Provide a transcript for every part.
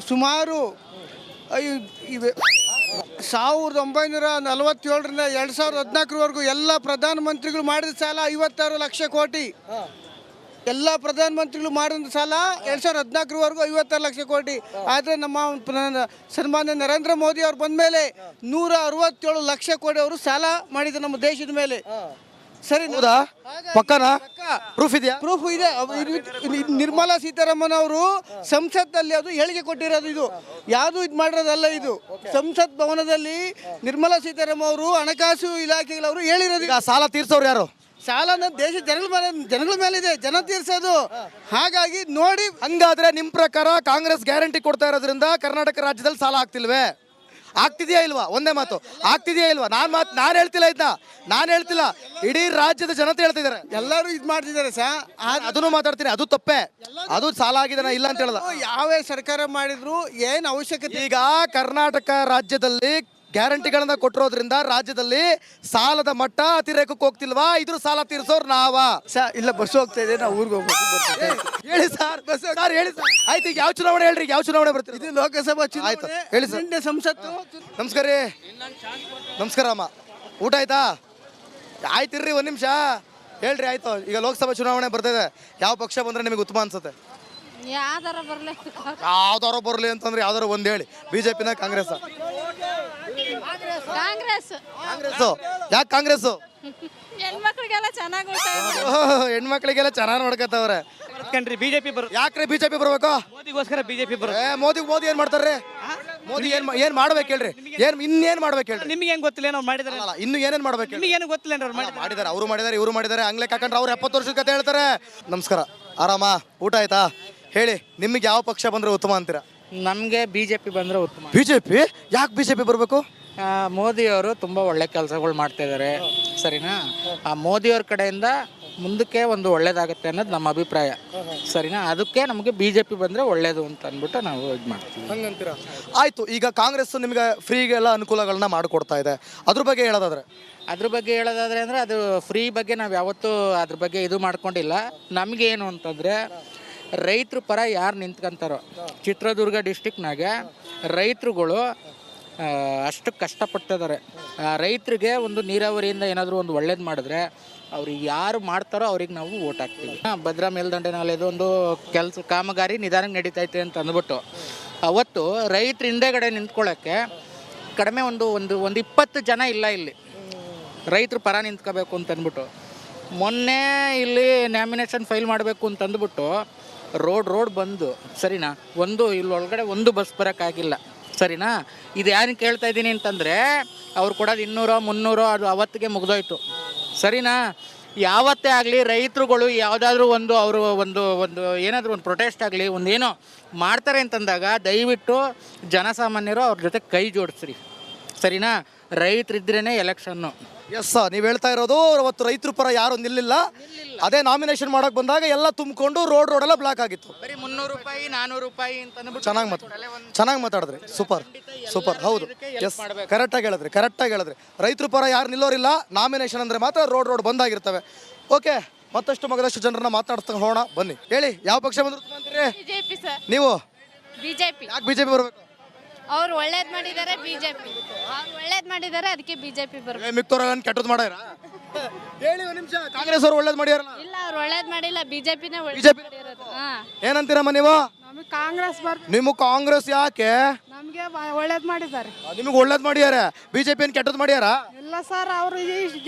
ಸುಮಾರು 1947ರಿಂದ 2014ವರೆಗೂ ಎಲ್ಲ ಪ್ರಧಾನಮಂತ್ರಿಗಳು ಮಾಡಿದ ಸಾಲ 56 ಲಕ್ಷ ಕೋಟಿ. ಎಲ್ಲ ಪ್ರಧಾನಮಂತ್ರಿಗಳು ಮಾಡಿದ ಸಾಲ 2014ವರೆಗೂ 56 ಲಕ್ಷ ಕೋಟಿ. ಆದರೆ ನಮ್ಮ ಸನ್ಮಾನ್ಯ ನರೇಂದ್ರ ಮೋದಿ ಅವ್ರು ಬಂದ ಮೇಲೆ 167 ಲಕ್ಷ ಕೋಟಿ ಅವರು ಸಾಲ ಮಾಡಿದ್ರು ನಮ್ಮ ದೇಶದ ಮೇಲೆ. ಸರಿ, ಹೌದಾ? ಪಕ್ಕನಾ? ಪ್ರೂಫ್ ಇದೆಯಾ? ಪ್ರೂಫ್ ಇದೆ. ನಿರ್ಮಲಾ ಸೀತಾರಾಮನ್ ಅವರು ಸಂಸತ್ನಲ್ಲಿ ಅದು ಹೇಳಿಕೆ ಕೊಟ್ಟಿರೋದು. ಇದು ಯಾವುದು ಇದು ಮಾಡಿರೋದಲ್ಲ. ಇದು ಸಂಸತ್ ಭವನದಲ್ಲಿ ನಿರ್ಮಲಾ ಸೀತಾರಾಮನ್ ಅವರು ಹಣಕಾಸು ಇಲಾಖೆಗಳವರು ಹೇಳಿರೋದು. ಈಗ ಸಾಲ ತೀರ್ಸೋರು ಯಾರು? ಸಾಲನ ದೇಶ ಜನಗಳ ಮೇಲೆ ಇದೆ, ಜನ ತೀರ್ಸೋದು. ಹಾಗಾಗಿ ನೋಡಿ, ಹಂಗಾದ್ರೆ ನಿಮ್ ಪ್ರಕಾರ ಕಾಂಗ್ರೆಸ್ ಗ್ಯಾರಂಟಿ ಕೊಡ್ತಾ ಇರೋದ್ರಿಂದ ಕರ್ನಾಟಕ ರಾಜ್ಯದಲ್ಲಿ ಸಾಲ ಆಗ್ತಿಲ್ವೇ? ಆಗ್ತಿದೆಯಾ ಇಲ್ವಾ? ಒಂದೇ ಮಾತು, ಆಗ್ತಿದೆಯಾ ಇಲ್ವಾ? ನಾನು ಹೇಳ್ತಿಲ್ಲ, ನಾನು ಹೇಳ್ತಿಲ್ಲ, ಇಡೀ ರಾಜ್ಯದ ಜನತೆ ಹೇಳ್ತಿದ್ದಾರೆ. ಎಲ್ಲರೂ ಇದು ಮಾಡ್ತಿದ್ದಾರೆ ಸರ್. ಅದನ್ನು ಮಾತಾಡ್ತೀನಿ, ಅದು ತಪ್ಪೇ. ಅದು ಸಾಲ ಆಗಿದೆ, ಇಲ್ಲ ಅಂತ ಹೇಳಲ್ಲ. ಯಾವೇ ಸರ್ಕಾರ ಮಾಡಿದ್ರು ಏನು ಅವಶ್ಯಕತೆ. ಈಗ ಕರ್ನಾಟಕ ರಾಜ್ಯದಲ್ಲಿ ಗ್ಯಾರಂಟಿಗಳನ್ನ ಕೊಟ್ಟಿರೋದ್ರಿಂದ ರಾಜ್ಯದಲ್ಲಿ ಸಾಲದ ಮಟ್ಟ ಅತಿರೇಕಕ್ಕೆ ಹೋಗ್ತಿಲ್ವಾ? ಇದ್ರ ಸಾಲ ತೀರ್ಸೋರು ನಾವಾ? ಇಲ್ಲ, ಬಸ್ ಹೋಗ್ತಾ ಇದೆ, ನಾವು ಊರಿಗೆ ಹೋಗ್ಬೇಕು. ಹೇಳಿ ಸರ್, ಹೇಳಿ ಸರ್. ಆಯ್ತು, ಈಗ ಯಾವ ಚುನಾವಣೆ ಹೇಳ್ರಿ? ಯಾವ ಚುನಾವಣೆ ಬರ್ತೀರಿ? ಇದು ಲೋಕಸಭಾ ಚುನಾವಣೆ. ಆಯ್ತು, ಹೇಳಿ ಸರ್. ಸಂಸತ್ತು. ನಮಸ್ಕಾರ ರೀ. ನಮಸ್ಕಾರ ಅಮ್ಮ. ಊಟ ಆಯ್ತಾ? ಆಯ್ತಿರ್ರಿ, ಒಂದು ನಿಮಿಷ ಹೇಳ್ರಿ. ಆಯ್ತು, ಈಗ ಲೋಕಸಭಾ ಚುನಾವಣೆ ಬರ್ತಿದೆ. ಯಾವ ಪಕ್ಷ ಬಂದ್ರೆ ನಿಮಗೆ ಉತ್ತಮ ಅನ್ಸುತ್ತೆ? ಯಾವ್ದಾರು ಬರಲಿ ಅಂತಂದ್ರೆ ಯಾವ್ದಾರು ಒಂದ್ ಹೇಳಿ. ಬಿಜೆಪಿನ ಕಾಂಗ್ರೆಸ್? ಕಾಂಗ್ರೆಸ್. ಯಾಕೆ ಕಾಂಗ್ರೆಸ್? ಹೆಣ್ಮಕ್ಳಿಗೆಲ್ಲ ಚೆನ್ನಾಗಿ ಹೆಣ್ಮಕ್ಳಿಗೆಲ್ಲ ಚೆನ್ನಾಗಿ ನೋಡ್ಕತ್ತವ್ರೆ. ಬಿಜೆಪಿ ಯಾಕ್ರಿ ಬಿಜೆಪಿ ಬರ್ಬೇಕು? ಮೋದಿಗೋಸ್ಕರ ಬಿಜೆಪಿ ಮೋದಿ ಏನ್ ಮಾಡ್ತಾರ್ರಿ? ಮೋದಿ ಏನ್ ಮಾಡ್ಬೇಕು ಹೇಳ್ರಿ? ಇನ್ನೇನ್ ಮಾಡ್ಬೇಕು ಹೇಳ್ರಿ? ನಿಮ್ಗೆ ಹೆಂಗ್ ಗೊತ್ತಿಲ್ಲ ಅವ್ರು ಮಾಡಿದಾರೆ? ಇನ್ನು ಏನೇನ್ ಮಾಡ್ಬೇಕು? ನಿಮ್ಗೆ ಏನು ಗೊತ್ತಿಲ್ಲ ಅವ್ರು ಮಾಡಿದಾರೆ, ಅವರು ಮಾಡಿದಾರೆ, ಇವರು ಮಾಡಿದಾರೆ. ಹಂಗ್ಲೆ ಕಾಕಂಡ್ರೆ ಅವ್ರು 70 ವರ್ಷದ ಕತೆ ಹೇಳ್ತಾರೆ. ನಮಸ್ಕಾರ, ಆರಾಮ? ಊಟ ಆಯ್ತಾ? ಹೇಳಿ, ನಿಮ್ಗೆ ಯಾವ ಪಕ್ಷ ಬಂದ್ರೆ ಉತ್ತಮ ಅಂತೀರಾ? ನಮಗೆ ಬಿಜೆಪಿ ಬಂದರೆ ಉತ್ತಮ. ಬಿಜೆಪಿ? ಯಾಕೆ ಬಿಜೆಪಿ ಬರಬೇಕು? ಮೋದಿಯವರು ತುಂಬ ಒಳ್ಳೆ ಕೆಲಸಗಳು ಮಾಡ್ತಾ ಇದ್ದಾರೆ, ಸರಿನಾ? ಆ ಮೋದಿಯವ್ರ ಕಡೆಯಿಂದ ಮುಂದಕ್ಕೆ ಒಂದು ಒಳ್ಳೇದಾಗುತ್ತೆ ಅನ್ನೋದು ನಮ್ಮ ಅಭಿಪ್ರಾಯ, ಸರಿನಾ? ಅದಕ್ಕೆ ನಮಗೆ ಬಿಜೆಪಿ ಬಂದರೆ ಒಳ್ಳೇದು ಅಂತ ಅಂದ್ಬಿಟ್ಟು ನಾವು ಇದು ಮಾಡ್ತೀವಿ. ಹಂಗಂತೀರಾ? ಆಯಿತು, ಈಗ ಕಾಂಗ್ರೆಸ್ ನಿಮಗೆ ಫ್ರೀಗೆಲ್ಲ ಅನುಕೂಲಗಳನ್ನ ಮಾಡಿಕೊಡ್ತಾ ಇದೆ, ಅದ್ರ ಬಗ್ಗೆ ಹೇಳೋದಾದ್ರೆ? ಅದ್ರ ಬಗ್ಗೆ ಹೇಳೋದಾದ್ರೆ ಅಂದರೆ ಅದು ಫ್ರೀ ಬಗ್ಗೆ ನಾವು ಯಾವತ್ತೂ ಅದ್ರ ಬಗ್ಗೆ ಇದು ಮಾಡ್ಕೊಂಡಿಲ್ಲ. ನಮಗೇನು ಅಂತಂದರೆ ರೈತರ ಪರ ಯಾರು ನಿಂತ್ಕೊಂತಾರೋ, ಚಿತ್ರದುರ್ಗ ಡಿಸ್ಟಿಕ್ನಾಗೆ ರೈತರುಗಳು ಅಷ್ಟು ಕಷ್ಟಪಟ್ಟಿದ್ದಾರೆ. ರೈತರಿಗೆ ಒಂದು ನೀರಾವರಿಯಿಂದ ಏನಾದರೂ ಒಂದು ಒಳ್ಳೇದು ಮಾಡಿದ್ರೆ ಅವ್ರಿಗೆ ಯಾರು ಮಾಡ್ತಾರೋ ಅವ್ರಿಗೆ ನಾವು ಓಟ್ ಹಾಕ್ತೀವಿ. ಭದ್ರಾ ಮೇಲ್ದಂಡೆನಲ್ಲಿ ಒಂದು ಕಾಮಗಾರಿ ನಿಧಾನಕ್ಕೆ ನಡೀತೈತೆ ಅಂತ ಅಂದ್ಬಿಟ್ಟು ಅವತ್ತು ರೈತರ ಹಿಂದೆಗಡೆ ನಿಂತ್ಕೊಳ್ಳೋಕ್ಕೆ ಕಡಿಮೆ ಒಂದು 20 ಜನ ಇಲ್ಲ ಇಲ್ಲಿ ರೈತರ ಪರ ನಿಂತ್ಕೋಬೇಕು ಅಂತಂದ್ಬಿಟ್ಟು. ಮೊನ್ನೆ ಇಲ್ಲಿ ನ್ಯಾಮಿನೇಷನ್ ಫೈಲ್ ಮಾಡಬೇಕು ಅಂತಂದ್ಬಿಟ್ಟು ರೋಡ್ ಬಂದು, ಸರಿನಾ? ಇಲ್ಲಿ ಒಳಗಡೆ ಒಂದು ಬಸ್ ಬರೋಕ್ಕಾಗಿಲ್ಲ, ಸರಿನಾ? ಇದು ಯಾರು ಕೇಳ್ತಾ ಇದ್ದೀನಿ ಅಂತಂದರೆ ಅವ್ರು ಕೊಡೋದು 200 300 ಅದು ಅವತ್ತಿಗೆ ಮುಗಿದೋಯ್ತು, ಸರಿನಾ? ಯಾವತ್ತೇ ಆಗಲಿ ರೈತರುಗಳು ಯಾವುದಾದ್ರೂ ಅವರು ಏನಾದರೂ ಒಂದು ಪ್ರೊಟೆಸ್ಟ್ ಆಗಲಿ ಏನೋ ಮಾಡ್ತಾರೆ ಅಂತಂದಾಗ ದಯವಿಟ್ಟು ಜನಸಾಮಾನ್ಯರು ಅವ್ರ ಜೊತೆ ಕೈ ಜೋಡಿಸ್ರಿ, ಸರಿನಾ? ರೈತರಿದ್ರೇ ಎಲೆಕ್ಷನ್ನು. ಎಸ್, ನೀವು ಹೇಳ್ತಾ ಇರೋದು ಅವತ್ತು ರೈತರ ಪರ ಯಾರು ನಿಲ್ಲಿಲ್ಲ. ಅದೇ ನಾಮಿನೇಷನ್ ಮಾಡಕ್ ಬಂದಾಗ ಎಲ್ಲ ತುಂಬಿಕೊಂಡು ರೋಡೆಲ್ಲ ಬ್ಲಾಕ್ ಆಗಿತ್ತು. ಬರೀ 300 ರೂಪಾಯಿ 400 ರೂಪಾಯಿ ಅಂತ ಚೆನ್ನಾಗಿ ಮಾತಾಡಿದ್ರಿ. ಸೂಪರ್. ಹೌದು, ಎಸ್, ಕರೆಕ್ಟಾಗಿ ಹೇಳಿದ್ರಿ. ರೈತರ ಪರ ಯಾರು ನಿಲ್ಲೋರಿಲ್ಲ. ನಾಮಿನೇಷನ್ ಅಂದ್ರೆ ಮಾತ್ರ ರೋಡ್ ಬಂದಾಗಿರ್ತವೆ. ಓಕೆ, ಮತ್ತಷ್ಟು ಮಗದಷ್ಟು ಜನರನ್ನ ಮಾತಾಡ್ತಾ ಹೋಗೋಣ, ಬನ್ನಿ. ಹೇಳಿ, ಯಾವ ಪಕ್ಷ ಬಂದ್ರು ಅಂತೀರಿ? BJP sir. ನೀವು? ಬಿಜೆಪಿ. ಯಾಕೆ ಬಿಜೆಪಿ ಬರ್ಬೇಕು? ಅವ್ರು ಒಳ್ಳೇದ್ ಮಾಡಿದ್ದಾರೆ, ಬಿಜೆಪಿ ಅವ್ರು ಒಳ್ಳೇದ್ ಮಾಡಿದ್ದಾರೆ, ಅದಕ್ಕೆ ಬಿಜೆಪಿ ಬರ್ಬೇಕು. ಮಿಕ್ತವ್ರ ಕೆಟ್ಟದ್ ಮಾಡ್ಯಾರ? ಹೇಳಿ ಒಂದು ನಿಮಿಷ. ಕಾಂಗ್ರೆಸ್ ಅವ್ರು ಒಳ್ಳೇದ್ ಮಾಡ್ಯಾರಲ್ಲ? ಇಲ್ಲ, ಅವ್ರು ಒಳ್ಳೇದ್ ಮಾಡಿಲ್ಲ, ಬಿಜೆಪಿನೇ ಬಿಜೆಪಿ ಮಾಡಿರೋದು. ಏನಂತೀರಮ್ಮ ನೀವು? ನಮಗೆ ಕಾಂಗ್ರೆಸ್ ನಿಮಗೆ ಕಾಂಗ್ರೆಸ್ ಯಾಕೆ? ನಮಗೆ ಒಳ್ಳೇದ್ ಮಾಡಿದ್ದಾರೆ. ನಿಮಗೆ ಒಳ್ಳೇದ್ ಮಾಡ್ಯಾರ, ಬಿಜೆಪಿ ಏನ್ ಕೆಟ್ಟದ್ ಮಾಡ್ಯಾರ? ಇಲ್ಲ ಸರ್, ಅವರು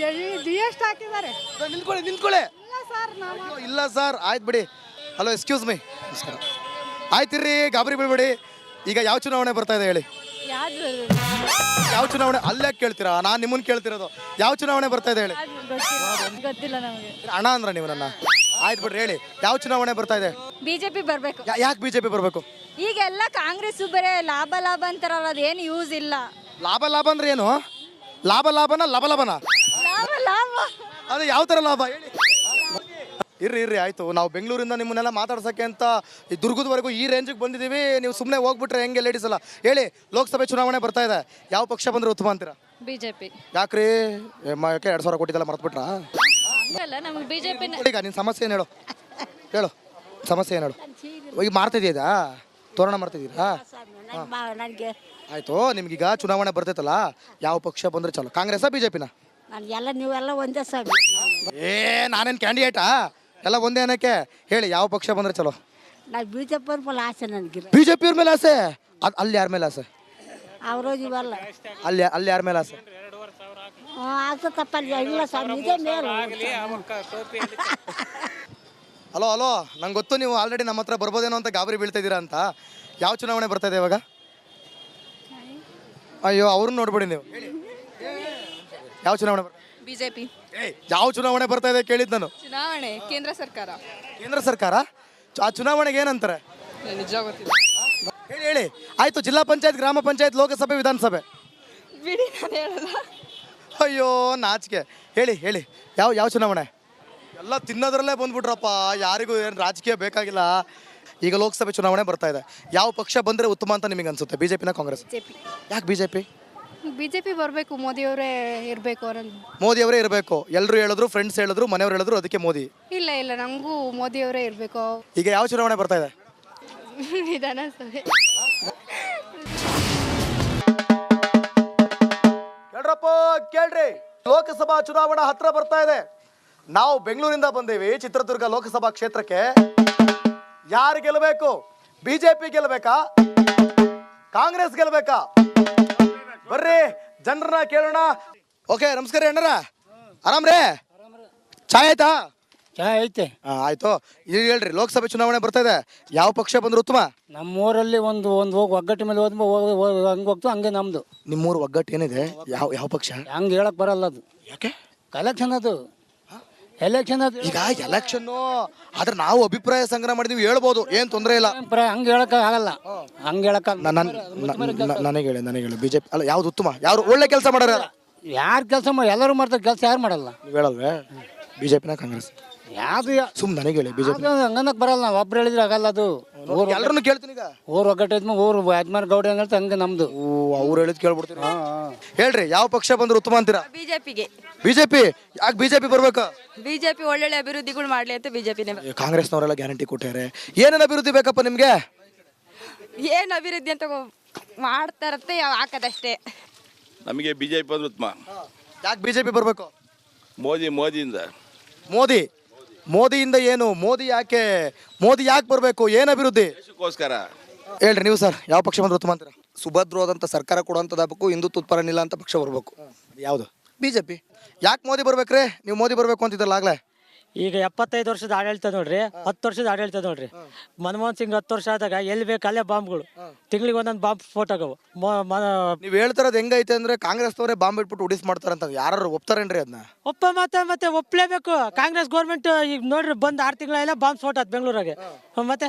GST ಹಾಕಿದ್ದಾರೆ. ನಿಂತ್ಕೊಳ್ಳಿ. ಇಲ್ಲ ಸರ್, ಇಲ್ಲ ಸರ್, ಆಯ್ತು ಬಿಡಿ. Hello, excuse me. ಆಯ್ತಿರ್ರಿ, ಗಾಬರಿ ಬಿಡ್ಬೇಡಿ. ಈಗ ಯಾವ ಚುನಾವಣೆ ಬರ್ತಾ ಇದೆ ಹೇಳಿ? ಯಾವ ಚುನಾವಣೆ? ಅಲ್ಲೇ ಕೇಳ್ತೀರಾ? ನಾನು ನಿಮ್ಮನ್ನ ಕೇಳ್ತಿರೋದು. ಯಾವ ಚುನಾವಣೆ ಬರ್ತಾ ಇದೆ ಹೇಳಿ? ಗೊತ್ತಿಲ್ಲ ನಮಗೆ. ಅಣ್ಣ ಅಂದ್ರ ನೀವು ನನ್ನ? ಆಯ್ತು ಬಿಡ್ರಿ, ಹೇಳಿ, ಯಾವ ಚುನಾವಣೆ ಬರ್ತಾ ಇದೆ? ಬಿಜೆಪಿ ಬರ್ಬೇಕು. ಯಾಕೆ ಬಿಜೆಪಿ ಬರ್ಬೇಕು? ಈಗೆಲ್ಲ ಕಾಂಗ್ರೆಸ್ ಬರೇ ಲಾಭ ಅಂತಾರಲ್ಲ, ಅದೇನು ಯೂಸ್ ಇಲ್ಲ. ಲಾಭ ಅಂದ್ರೆ ಏನು? ಲಾಭನ ಲಬಲಬನ? ಲಾಭ ಅದು ಯಾವ ತರ ಲಾಭ ಹೇಳಿ? ಇರ್ರಿ ಆಯ್ತು. ನಾವು ಬೆಂಗಳೂರಿಂದ ನಿಮ್ಮನ್ನೆಲ್ಲ ಮಾತಾಡ್ಸಕ್ಕೆ ಅಂತ ಈ ದುರ್ಗದವರೆಗೂ ಈ ರೇಂಜಿಗೆ ಬಂದಿದ್ದೀವಿ. ನೀವು ಸುಮ್ಮನೆ ಹೋಗ್ಬಿಟ್ರೆ ಹೆಂಗೆ ಲೇಡೀಸ್ ಎಲ್ಲ? ಹೇಳಿ, ಲೋಕಸಭೆ ಚುನಾವಣೆ ಬರ್ತಾ ಇದೆ, ಯಾವ ಪಕ್ಷ ಬಂದ್ರೆ ಉತ್ತಮ ಅಂತೀರಾ? ಬಿಜೆಪಿ. ಯಾಕ್ರಿ? 2,000 ಕೊಟ್ಟಿದ್ದೆಲ್ಲ ಮರ್ತ್ಬಿಟ್ರಾ? ನಮ್ಗೆ ಬಿಜೆಪಿ. ಈಗ ನಿನ್ನ ಸಮಸ್ಯೆ ಏನು ಹೇಳು? ಸಮಸ್ಯೆ ಏನು ಹೇಳು? ಈಗ ಮಾಡ್ತಿದ್ಯಾ? ತೋರಣ ಮಾಡ್ತಿದ್ದೀರಾ? ನನಗೆ ಆಯ್ತು, ನಿಮ್ಗೀಗ ಚುನಾವಣೆ ಬರ್ತೈತಲ್ಲ, ಯಾವ ಪಕ್ಷ ಬಂದ್ರೆ ಚಲೋ, ಕಾಂಗ್ರೆಸ್ಸಾ ಬಿಜೆಪಿನ? ನನಗೆಲ್ಲ ನೀವೆಲ್ಲ ಒಂದೇ ಸ್ವಾಮಿ. ಏ ನಾನೇನು ಕ್ಯಾಂಡಿಡೇಟಾ? ಎಲ್ಲ ಒಂದೇ ಏನಕ್ಕೆ ಹೇಳಿ, ಯಾವ ಪಕ್ಷ ಬಂದ್ರೆ ಚಲೋ? ನಾನು ಬಿ ಜೆ ಪಿ ಅವ್ರ ಮೇಲೆ ಆಸೆ ನನಗಿರ. ಬಿಜೆಪಿಯವ್ರ ಮೇಲೆ ಆಸೆ? ಅಲ್ಲಿ ಯಾರ ಮೇಲೆ ಆಸೆ? ಅವರು ಇವೆಲ್ಲ ಅಲ್ಲಿ ಯಾರ ಮೇಲೆ ಆಸೆ? ಆಸೆ ತಪ್ಪಲ್ಲ, ಇಲ್ಲ ಸ್ವಾಮಿ, ಇದೇ ಮೇಲು. ಹಲೋ ಹಲೋ, ನಂಗೆ ಗೊತ್ತು ನೀವು ಆಲ್ರೆಡಿ ನಮ್ಮ ಹತ್ರ ಬರ್ಬೋದೇನೋ ಅಂತ ಗಾಬರಿ ಬೀಳ್ತಿದ್ದೀರಾ ಅಂತ. ಯಾವ ಚುನಾವಣೆ ಬರ್ತಾ ಇದೆ ಇವಾಗ? ಅಯ್ಯೋ, ಅವ್ರನ್ನ ನೋಡ್ಬಿಡಿ ನೀವು. ಯಾವ ಚುನಾವಣೆ ಬಿಜೆಪಿ ಯಾವ ಚುನಾವಣೆ ಬರ್ತಾ ಇದೆ ಕೇಳಿದ್ ನಾನು. ಚುನಾವಣೆ ಕೇಂದ್ರ ಸರ್ಕಾರ. ಕೇಂದ್ರ ಸರ್ಕಾರ ಆ ಚುನಾವಣೆಗೆ ಏನಂತಾರೆ? ನಿಜ ಗೊತ್ತಿಲ್ಲ. ಹೇಳಿ ಹೇಳಿ. ಆಯ್ತು, ಜಿಲ್ಲಾ ಪಂಚಾಯತ್, ಗ್ರಾಮ ಪಂಚಾಯತ್, ಲೋಕಸಭೆ, ವಿಧಾನಸಭೆ. ಬಿಡಿ, ನಾನು ಹೇಳಲ್ಲ. ಅಯ್ಯೋ ನಾಚಿಕೆ. ಹೇಳಿ ಹೇಳಿ, ಯಾವ ಚುನಾವಣೆ? ಎಲ್ಲ ತಿನ್ನೋದ್ರಲ್ಲೇ ಬಂದ್ಬಿಟ್ರಪ್ಪ, ಯಾರಿಗೂ ಏನು ರಾಜಕೀಯ ಬೇಕಾಗಿಲ್ಲ. ಈಗ ಲೋಕಸಭೆ ಚುನಾವಣೆ ಬರ್ತಾ ಇದೆ, ಯಾವ ಪಕ್ಷ ಬಂದರೆ ಉತ್ತಮ ಅಂತ ನಿಮಗೆ ಅನ್ಸುತ್ತೆ? ಬಿಜೆಪಿನ ಕಾಂಗ್ರೆಸ್? ಯಾಕೆ ಬಿಜೆಪಿ? ಬಿಜೆಪಿ ಬರಬೇಕು, ಮೋದಿಯವರೇ ಇರಬೇಕು ಅನ್ನೋದು. ಮೋದಿಯವರೇ ಇರಬೇಕು, ಎಲ್ಲರೂ ಹೇಳಿದ್ರು, ಫ್ರೆಂಡ್ಸ್ ಹೇಳಿದ್ರು, ಮನೆಯವರು ಹೇಳಿದ್ರು, ಅದಕ್ಕೆ ಮೋದಿ. ಇಲ್ಲ ಇಲ್ಲ, ನಮಗೂ ಮೋದಿಯವರೇ ಇರಬೇಕು. ಈಗ ಯಾವ ಚುನಾವಣೆ ಬರ್ತಾ ಇದೆ? ವಿಧಾನಸಭೆ. ಕೇಳ್ರಪ್ಪ ಕೇಳ್ರಿ, ಲೋಕಸಭಾ ಚುನಾವಣಾ ಹತ್ರ ಬರ್ತಾ ಇದೆ. ನಾವು ಬೆಂಗಳೂರಿಂದ ಬಂದೇವಿ ಚಿತ್ರದುರ್ಗ ಲೋಕಸಭಾ ಕ್ಷೇತ್ರಕ್ಕೆ. ಯಾರು ಗೆಲ್ಲಬೇಕು? ಬಿಜೆಪಿ ಗೆಲ್ಲಬೇಕಾ, ಕಾಂಗ್ರೆಸ್ ಗೆಲ್ಲಬೇಕಾ? ಬರ್ರಿ ಜನರನ್ನ ಕೇಳೋಣ. ಓಕೆ, ನಮಸ್ಕಾರ ಅಣ್ಣರ, ಆರಾಮ್ರೇ? ಚಾಯ್ ಆಯ್ತಾ? ಚಾಯ್ ಐತೆ. ಆಯ್ತು. ಈಗ ಹೇಳ್ರಿ, ಲೋಕಸಭೆ ಚುನಾವಣೆ ಬರ್ತಾ ಇದೆ, ಯಾವ ಪಕ್ಷ ಬಂದ್ರೆ ಉತ್ತಮ? ನಮ್ಮೂರಲ್ಲಿ ಒಂದು ಹೋಗಿ ಒಗ್ಗಟ್ಟು ಮೇಲೆ ಹಂಗೆ ಹೋಗ್ತು, ಹಂಗೆ ನಮ್ದು. ನಿಮ್ಮೂರು ಒಗ್ಗಟ್ಟು ಏನಿದೆ? ಯಾವ ಪಕ್ಷ? ಹಂಗೆ ಹೇಳಕ್ ಬರಲ್ಲ ಅದು. ಯಾಕೆ? ಎಲೆಕ್ಷನ್ ಅದು, ಎಲೆಕ್ಷನ್ ಅದು. ಈಗ ಎಲೆಕ್ಷನ್ ಆದ್ರೆ ನಾವು ಅಭಿಪ್ರಾಯ ಸಂಗ್ರಹ ಮಾಡಿದೀವಿ, ಹೇಳ್ಬೋದು, ಏನ್ ತೊಂದರೆ ಇಲ್ಲ. ಹಂಗೆ ಹೇಳಕ್ ಆಗಲ್ಲ, ಹಂಗೆ ಹೇಳಕ್ ನನಗೆ ಹೇಳಿ ಬಿಜೆಪಿ ಅಲ್ಲ, ಯಾವ್ದು ಉತ್ತಮ, ಯಾರು ಒಳ್ಳೆ ಕೆಲಸ ಮಾಡ್ಯಾರ? ಯಾರು ಕೆಲಸ ಮಾಡಿ ಎಲ್ಲರೂ ಮಾಡ್ತಾರೆ, ಕೆಲಸ ಯಾರು ಮಾಡಲ್ಲ. ನೀವು ಹೇಳಲ್ವೇ ಬಿಜೆಪಿನ ಕಾಂಗ್ರೆಸ್? ಯಾವುದು ಸುಮ್ ನನಗೆ ಹೇಳಿ, ಬಿಜೆಪಿ ಹಂಗನಕ್ ಬರಲ್ಲ. ನಾವು ಒಬ್ರು ಹೇಳಿದ್ರೆ ಆಗಲ್ಲ ಅದು. ಎಲ್ಲರನ್ನು ಕೇಳ್ತೀನಿ. ಈಗ ಊರು ಒಗ್ಗಟ್ಟು ಇದ್ಮೇಲೆ ಊರು ಯಜಮಾನ್ ಗೌಡ ಹೆಂಗ್ ಹೇಳ್ತಾರೆ ಹಂಗೆ ನಮ್ದು. ಅವ್ರು ಹೇಳಿದ್ ಕೇಳ್ಬಿಡ್ತೀನಿ. ಹೇಳ್ರಿ, ಯಾವ ಪಕ್ಷ ಬಂದ್ರೆ ಉತ್ತಮ ಅಂತೀರಾ? ಬಿಜೆಪಿಗೆ. ಬಿಜೆಪಿ? ಯಾಕೆ ಬಿಜೆಪಿ ಬರ್ಬೇಕು? ಬಿಜೆಪಿ ಒಳ್ಳೊಳ್ಳೆ ಅಭಿವೃದ್ಧಿಗಳು ಮಾಡ್ಲಿ ಅಂತ ಬಿಜೆಪಿನೇ. ಕಾಂಗ್ರೆಸ್ನವರೆಲ್ಲ ಗ್ಯಾರಂಟಿ ಕೊಟ್ಟಾರೆ, ಏನೇನು ಅಭಿವೃದ್ಧಿ ಬೇಕಪ್ಪ ನಿಮ್ಗೆ? ಏನು ಅಭಿವೃದ್ಧಿ ಅಂತ ಮಾಡ್ತಾರತ್ತೆ ಹಾಕದಷ್ಟೇ. ನಮಗೆ ಬಿಜೆಪಿ ಬಂದ್ರೆ ಉತ್ತಮ. ಯಾಕೆ ಬಿಜೆಪಿ ಬರ್ಬೇಕು? ಮೋದಿಯಿಂದ ಮೋದಿಯಿಂದ ಏನು? ಮೋದಿ ಯಾಕೆ ಬರಬೇಕು? ಏನು ಅಭಿವೃದ್ಧಿ? ದೇಶಕ್ಕೋಸ್ಕರ. ಹೇಳ್ರಿ ನೀವು ಸರ್, ಯಾವ ಪಕ್ಷ ಬಂದ್ರೆ ಉತ್ತಮ ಅಂತೀರಾ? ಸುಭದ್ರವಾದಂಥ ಸರ್ಕಾರ ಕೊಡುವಂಥದ್ದಾಗಬೇಕು, ಹಿಂದುತ್ವ ನಿಲ್ಲ ಅಂತ ಪಕ್ಷ ಬರಬೇಕು. ಯಾವುದು? ಬಿಜೆಪಿ. ಯಾಕೆ ಮೋದಿ ಬರ್ಬೇಕ್ರಿ? ನೀವು ಮೋದಿ ಬರಬೇಕು ಅಂತಿದ್ದಲ್ಲ ಆಗ್ಲೇ. ಈಗ 75 ವರ್ಷದ ಆಡಳಿತ ನೋಡ್ರಿ, 10 ವರ್ಷದ ಆಡಳಿತ ನೋಡ್ರಿ. ಮನಮೋಹನ್ ಸಿಂಗ್ 10 ವರ್ಷ ಆದಾಗ ಎಲ್ಲಿ ಬೇಕು ಅಲ್ಲೇ ಬಾಂಬ್ಗಳು, ತಿಂಗಳಿಗೆ ಒಂದೊಂದು ಬಾಂಬ್ ಸ್ಫೋಟ ಆಗವು. ನೀವು ಹೇಳ್ತಾರದು ಹೆಂಗೈತೆ ಅಂದ್ರೆ ಕಾಂಗ್ರೆಸ್ನವರೇ ಬಾಂಬ್ ಇಟ್ಬಿಟ್ಟು ಉಡಿಸ್ ಮಾಡ್ತಾರಂತ, ಯಾರು ಒಪ್ತಾರೇನ್ರಿ ಅದನ್ನ? ಮತ್ತೆ ಒಪ್ಲೇಬೇಕು. ಕಾಂಗ್ರೆಸ್ ಗೌರ್ಮೆಂಟ್ ಈಗ ನೋಡ್ರಿ, ಬಂದ್ 6 ತಿಂಗಳೆಲ್ಲ ಬಾಂಬ್ ಸ್ಫೋಟ ಆಯ್ತು ಬೆಂಗಳೂರಾಗೆ. ಮತ್ತೆ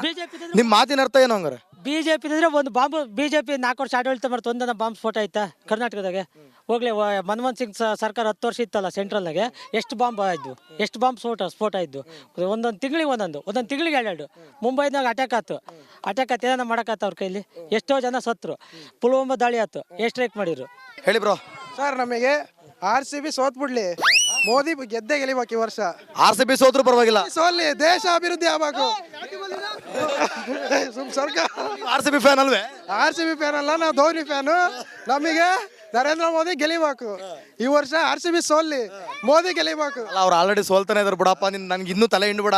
ಬಿಜೆಪಿ ನಿಮ್ಮ ಮಾತಿನ ಅರ್ಥ ಏನು ಹಂಗಾರೆ? ಬಿಜೆಪಿ ಅಂದ್ರೆ ಒಂದು ಬಾಂಬ್, ಬಿಜೆಪಿ 4 ವರ್ಷ ಆಡಳಿತ ಮಾಡ್ತು, ಒಂದನ ಬಾಂಬ್ ಸ್ಫೋಟ ಆಯ್ತಾ ಕರ್ನಾಟಕದಾಗೆ? ಹೋಗ್ಲಿ, ಮನಮೋಹನ್ ಸಿಂಗ್ ಸರ್ಕಾರ 10 ವರ್ಷ ಇತ್ತಲ್ಲ ಸೆಂಟ್ರಲ್ನಾಗೆ, ಎಷ್ಟು ಬಾಂಬ್ ಆಯ್ತು, ಎಷ್ಟು ಬಾಂಬ್ ಸ್ಫೋಟ ಇದ್ದು. ಒಂದೊಂದು ತಿಂಗಳಿಗೆ 2 ಮುಂಬೈನಾಗ ಅಟ್ಯಾಕ್ ಆಯ್ತು ಏನಾರ ಮಾಡಕ್ಕಾತ ಅವ್ರ ಕೈಲಿ. ಎಷ್ಟೋ ಜನ ಸತ್ರು. ಪುಲ್ವಾಮಾ ದಾಳಿ ಆಯ್ತು, ಎಷ್ಟು ರೇಕ್ ಮಾಡಿದ್ರು. ಹೇಳಿ ಬ್ರೋ. ಸರ್, ನಮಗೆ RCB ಸೋತ್ಬಿಡ್ಲಿ, ಮೋದಿ ಗೆದ್ದೆ ಗೆಲಿಬೇಕು ಈ ವರ್ಷ. RCB ಸೋತ್ರು ಪರವಾಗಿಲ್ಲ, ಸೋಲ್ಲಿ ದೇಶ ಅಭಿವೃದ್ಧಿ ಆಗ್ಬೇಕು. ಸರ್ಕಾರ RCB ಫ್ಯಾನ್ ಅಲ್ವೇ? RCB ಫ್ಯಾನ್ ಅಲ್ಲ, ನಾವು ಧೋನಿ ಫ್ಯಾನು. ನಮಗೆ ನರೇಂದ್ರ ಮೋದಿ ಗೆಲಿಬೇಕು ಈ ವರ್ಷ. RCB ಸೋಲ್ಲಿ, ಮೋದಿ ಗೆಲಿಬೇಕು. ಅಲ್ಲ, ಅವ್ರು ಆಲ್ರೆಡಿ ಸೋಲ್ತಾನೆ ಇದಾರೆ ಬಿಡಪ್ಪ. ನನ್ಗೆ ಇನ್ನೂ ತಲೆ ಹಿಂಡ್ಬಿಡ.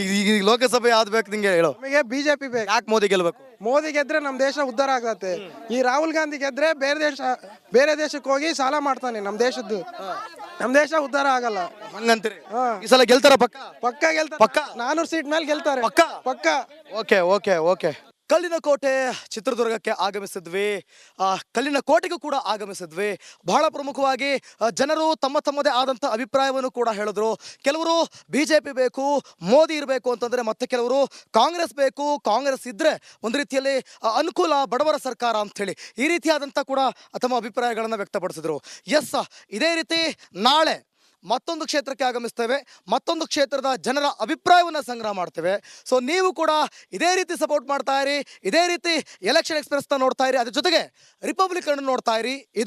ಈಗ ಲೋಕಸಭೆ ಯಾವ್ದು ಬೇಕು ನಿಂಗೆ ಹೇಳು? ನಮಗೆ ಬಿಜೆಪಿ ಬೇಕು. ಯಾಕೆ ಮೋದಿ ಗೆಲ್ಬೇಕು? ಮೋದಿ ಗೆದ್ರೆ ನಮ್ಮ ದೇಶ ಉದ್ಧಾರ ಆಗತ್ತೆ. ಈ ರಾಹುಲ್ ಗಾಂಧಿ ಗೆದ್ರೆ ಬೇರೆ ದೇಶಕ್ಕೆ ಹೋಗಿ ಸಾಲ ಮಾಡ್ತಾನೆ. ನಮ್ಮ ದೇಶ ಉದ್ಧಾರ ಆಗಲ್ಲ. ಹಂಗಂತೀರಿ? ಈ ಸಲ ಗೆಲ್ತಾರ? ಪಕ್ಕ ಗೆಲ್ತಾರೆ. 400 ಸೀಟ್ ಮೇಲೆ ಗೆಲ್ತಾರೆ. ಪಕ್ಕ. ಓಕೆ. ಕಲ್ಲಿನ ಕೋಟೆ ಚಿತ್ರದುರ್ಗಕ್ಕೆ ಆಗಮಿಸಿದ್ವಿ. ಕಲ್ಲಿನ ಕೋಟೆಗೂ ಕೂಡ ಆಗಮಿಸಿದ್ವಿ. ಬಹಳ ಪ್ರಮುಖವಾಗಿ ಜನರು ತಮ್ಮದೇ ಆದಂಥ ಅಭಿಪ್ರಾಯವನ್ನು ಕೂಡ ಹೇಳಿದ್ರು. ಕೆಲವರು ಬಿಜೆಪಿ ಬೇಕು, ಮೋದಿ ಇರಬೇಕು ಅಂತಂದರೆ, ಮತ್ತೆ ಕೆಲವರು ಕಾಂಗ್ರೆಸ್ ಬೇಕು, ಕಾಂಗ್ರೆಸ್ ಇದ್ದರೆ ಒಂದು ರೀತಿಯಲ್ಲಿ ಅನುಕೂಲ, ಬಡವರ ಸರ್ಕಾರ ಅಂಥೇಳಿ ಈ ರೀತಿಯಾದಂಥ ಕೂಡ ತಮ್ಮ ಅಭಿಪ್ರಾಯಗಳನ್ನು ವ್ಯಕ್ತಪಡಿಸಿದ್ರು. ಎಸ್, ಇದೇ ರೀತಿ ನಾಳೆ ಮತ್ತೊಂದು ಕ್ಷೇತ್ರಕ್ಕೆ ಆಗಮಿಸ್ತೇವೆ, ಮತ್ತೊಂದು ಕ್ಷೇತ್ರದ ಜನರ ಅಭಿಪ್ರಾಯವನ್ನು ಸಂಗ್ರಹ ಮಾಡ್ತೇವೆ. ಸೊ ನೀವು ಕೂಡ ಇದೇ ರೀತಿ ಸಪೋರ್ಟ್ ಮಾಡ್ತಾ ಇರಿ, ಇದೇ ರೀತಿ ಎಲೆಕ್ಷನ್ ಎಕ್ಸ್ಪ್ರೆಸ್ನ ನೋಡ್ತಾ ಇರಿ, ಅದ್ರ ಜೊತೆಗೆ ರಿಪಬ್ಲಿಕ್ ನೋಡ್ತಾ ಇರಿ.